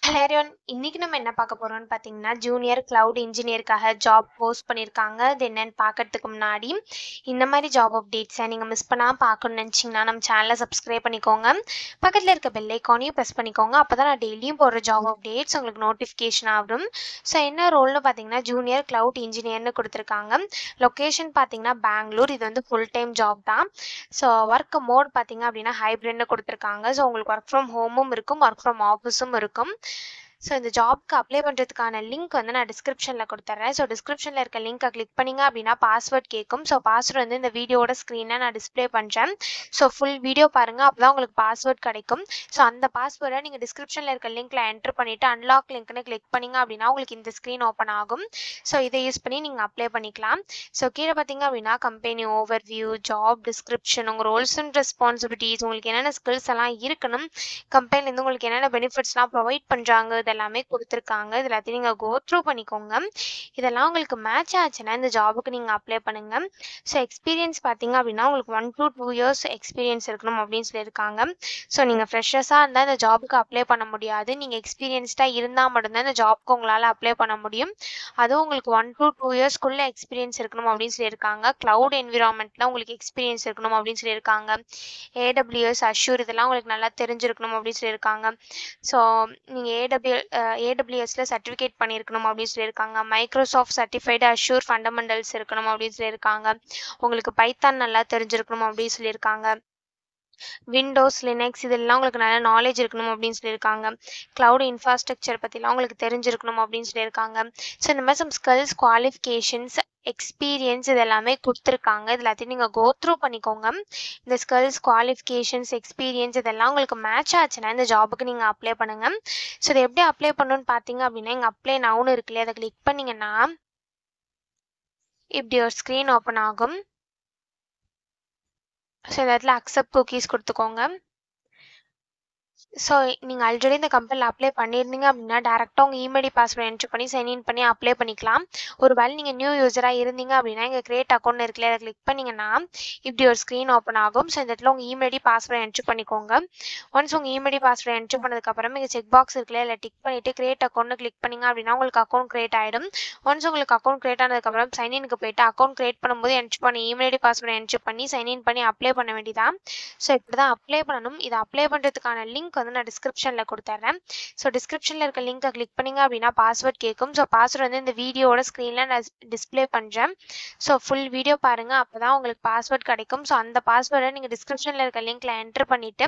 Hello everyone. இன்னைக்கு நம்ம என்ன பார்க்க போறோம்னு பார்த்தீங்கன்னா, ஜூனியர் கிளவுட் இன்ஜினியருக்காக ஜாப் போஸ்ட் பண்ணியிருக்காங்க. அது என்னன்னு பார்க்கறதுக்கு முன்னாடி, இந்த மாதிரி ஜாப் அப்டேட்ஸை நீங்கள் மிஸ் பண்ணாம பார்க்கணும்னு நினச்சிங்கன்னா, நம்ம சேனலை சப்ஸ்கிரைப் பண்ணிக்கோங்க. பக்கத்தில் இருக்க பெல் ஐக்கானையும் ப்ரெஸ் பண்ணிக்கோங்க. அப்போ தான் நான் டெய்லியும் போடுற ஜாப் அப்டேட்ஸ் உங்களுக்கு நோட்டிஃபிகேஷன் ஆகும். ஸோ என்ன ரோல்னு பார்த்தீங்கன்னா, ஜூனியர் கிளவுட் இன்ஜினியர்னு கொடுத்துருக்காங்க. லொக்கேஷன் பார்த்தீங்கன்னா பெங்களூர். இது வந்து ஃபுல் டைம் ஜாப் தான். ஸோ ஒர்க் மோட் பார்த்தீங்க அப்படின்னா ஹைப்ரிட்னு கொடுத்துருக்காங்க. ஸோ உங்களுக்கு ஒர்க் ஃப்ரம் ஹோமும் இருக்கும், ஒர்க் ஃப்ரம் ஆஃபீஸும் இருக்கும். ஸோ இந்த ஜாப்க்கு அப்ளை பண்ணுறதுக்கான லிங்க் வந்து நான் டிஸ்கிரிப்ஷனில் கொடுத்துட்றேன். ஸோ டிஸ்கிரிப்ஷனில் இருக்க லிங்க்கை கிளிக் பண்ணிங்க அப்படின்னா பாஸ்வேர்ட் கேட்கும். ஸோ பாஸ்வேர்ட் வந்து இந்த வீடியோட ஸ்க்ரீனை நான் டிஸ்பிளே பண்ணுறேன். ஸோ ஃபுல் வீடியோ பாருங்கள், அப்போ தான் உங்களுக்கு பாஸ்வேர்ட் கிடைக்கும். ஸோ அந்த பாஸ்வேர்டை நீங்கள் டிஸ்கிரிப்ஷனில் இருக்க லிங்க்கில் என்ட்ரு பண்ணிவிட்டு அன்லாக் லிங்க்னு கிளிக் பண்ணிங்க அப்படின்னா உங்களுக்கு இந்த ஸ்க்ரீன் ஓப்பன் ஆகும். ஸோ இதை யூஸ் பண்ணி நீங்கள் அப்ளை பண்ணிக்கலாம். ஸோ கீழே பார்த்தீங்க அப்படின்னா கம்பெனி ஓவர்வியூ, ஜாப் டிஸ்கிரிப்ஷன், உங்கள் ரோல்ஸ் அண்ட் ரெஸ்பான்சிபிலிட்டிஸ், உங்களுக்கு என்னென்ன ஸ்கில்ஸ் எல்லாம் இருக்கணும், கம்பெனிலேருந்து உங்களுக்கு என்னென்ன பெனிஃபிட்ஸ்லாம் ப்ரொவைட் பண்ணுறாங்க, இதெல்லாமே கொடுத்துருக்காங்க. இது எல்லாத்தையும் நீங்கள் கோ த்ரூ பண்ணிக்கோங்க. இதெல்லாம் உங்களுக்கு மேட்ச் ஆச்சுன்னா இந்த ஜாபுக்கு நீங்கள் அப்ளை பண்ணுங்கள். ஸோ எக்ஸ்பீரியன்ஸ் பார்த்தீங்க அப்படின்னா உங்களுக்கு 1 to 2 years எக்ஸ்பீரியன்ஸ் இருக்கணும் அப்படின்னு சொல்லியிருக்காங்க. ஸோ நீங்கள் ஃப்ரெஷர்ஸாக இருந்தால் இந்த ஜாபுக்கு அப்ளை பண்ண முடியாது. நீங்கள் எக்ஸ்பீரியன்ஸ்டாக இருந்தால் மட்டும்தான் இந்த ஜாப்க்கு உங்களால் அப்ளை பண்ண முடியும். அதுவும் உங்களுக்கு 1 to 2 yearsக்குள்ளே எக்ஸ்பீரியன்ஸ் இருக்கணும் அப்படின்னு சொல்லியிருக்காங்க. க்ளவுட் என்விரான்மெண்ட்டில் உங்களுக்கு எக்ஸ்பீரியன்ஸ் இருக்கணும் அப்படின்னு சொல்லியிருக்காங்க. AWS, அஷ்யூர் இதெல்லாம் உங்களுக்கு நல்லா தெரிஞ்சிருக்கணும் அப்படின்னு சொல்லியிருக்காங்க. ஸோ நீங்கள் AWSல சர்டிஃபிகேட் பண்ணியிருக்கணும் அப்படின்னு சொல்லியிருக்காங்க. மைக்ரோசாஃப்ட் சர்டிஃபைடு அஷ்யூர் ஃபண்டமெண்டல்ஸ் இருக்கணும் அப்படின்னு சொல்லியிருக்காங்க. உங்களுக்கு பைத்தான் நல்லா தெரிஞ்சிருக்கணும் அப்படின்னு சொல்லியிருக்காங்க. விண்டோஸ், லினக்ஸ் இதெல்லாம் உங்களுக்கு நல்ல நாலேஜ் இருக்கணும் அப்படின்னு சொல்லியிருக்காங்க. க்ளவுட் இன்ஃப்ராஸ்ட்ரக்சர் பற்றிலாம் உங்களுக்கு தெரிஞ்சிருக்கணும் அப்படின்னு சொல்லியிருக்காங்க. ஸோ இந்த மாதிரி சம் ஸ்கில்ஸ், குவாலிஃபிகேஷன்ஸ், எக்ஸ்பீரியன்ஸ் இது எல்லாமே கொடுத்துருக்காங்க. இது எல்லாத்தையும் நீங்கள் கோ த்ரூ பண்ணிக்கோங்க. இந்த ஸ்கில்ஸ், குவாலிஃபிகேஷன்ஸ், எக்ஸ்பீரியன்ஸ் இதெல்லாம் உங்களுக்கு மேட்ச் ஆச்சுன்னா இந்த ஜாபுக்கு நீங்கள் அப்ளை பண்ணுங்கள். ஸோ இதை எப்படி அப்ளை பண்ணணும்னு பார்த்தீங்க அப்படின்னா, இங்கே அப்ளை நவுன்னு இருக்கு இல்லையா, அதை கிளிக் பண்ணிங்கன்னா இப்படி ஒரு ஸ்க்ரீன் ஓப்பன் ஆகும். ஸோ இந்த இடத்துல அக்செப்ட் குக்கீஸ் கொடுத்துக்கோங்க. ஸோ நீங்கள் ஆல்ரெடி இந்த கம்பெனியில் அப்ளை பண்ணியிருந்தீங்க அப்படின்னா டேரெக்டாக உங்கள் இமெயில் பாஸ்வேர்டு என்ட்ரு பண்ணி சைன்இன் பண்ணி அப்ளை பண்ணிக்கலாம். ஒரு வேளை நீங்கள் நியூ யூஸராக இருந்தீங்க அப்படின்னா இங்கே கிரியேட் அக்கௌண்ட் இருக்குல்ல, அதை கிளிக் பண்ணிங்கன்னா இப்படி ஒரு ஸ்க்ரீன் ஓப்பன் ஆகும். ஸோ இந்த இடத்துல உங்கள் இமெயில் பாஸ்வேர்டு என்ட்ரு பண்ணிக்கோங்க. ஒன்ஸ் உங்கள் இமெயில் பாஸ்வேர்டு என்ட்ரு பண்ணதுக்கப்புறம் இங்கே செக் பாக்ஸ் இருக்குல்ல, இல்லை டிக் பண்ணிவிட்டு கிரியேட் அக்கௌண்ட்னு கிளிக் பண்ணிங்க அப்படின்னா உங்களுக்கு அக்கௌண்ட் கிரியேட் ஆகிடும். ஒன்ஸ் உங்களுக்கு அக்கௌண்ட் கிரியேட் ஆனதுக்கப்புறம் சைன்இனுக்கு போயிட்டு அக்கௌண்ட் கிரியேட் பண்ணும்போது என்ட்ரு பண்ணி இமெயில் பாஸ்வேர்டு என்ட்ரு பண்ணி சைன்இன் பண்ணி அப்ளை பண்ண வேண்டியதான். ஸோ இப்படி தான் அப்ளை பண்ணணும். இதை அப்ளை பண்ணுறதுக்கான லிங்க் வந்து நான் டிஸ்கிரிப்ஷனில் கொடுத்துட்றேன். ஸோ டிஸ்கிரிப்ஷனில் இருக்க லிங்கை கிளிக் பண்ணிங்க அப்படின்னா பாஸ்வேர்ட் கேட்கும். ஸோ பாஸ்வேர்டு வந்து இந்த வீடியோட ஸ்க்ரீனில் நான் டிஸ்பிளே பண்ணுறேன். ஸோ ஃபுல் வீடியோ பாருங்கள், அப்போ தான் உங்களுக்கு பாஸ்வேர்ட் கிடைக்கும். ஸோ அந்த பாஸ்வேர்டை நீங்கள் டிஸ்கிரிப்ஷனில் இருக்க லிங்க்கில் என்ட்ரு பண்ணிவிட்டு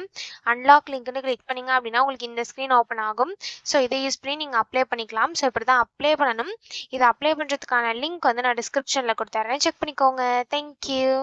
அன்லாக் லிங்க்னு கிளிக் பண்ணிங்க அப்படின்னா உங்களுக்கு இந்த ஸ்க்ரீன் ஓப்பன் ஆகும். ஸோ இதை யூஸ் பண்ணி நீங்கள் அப்ளை பண்ணிக்கலாம். ஸோ இப்படி தான் அப்ளை பண்ணணும். இதை அப்ளை பண்ணுறதுக்கான லிங்க் வந்து நான் டிஸ்கிரிப்ஷனில் கொடுத்துட்றேன். செக் பண்ணிக்கோங்க. தேங்க்யூ.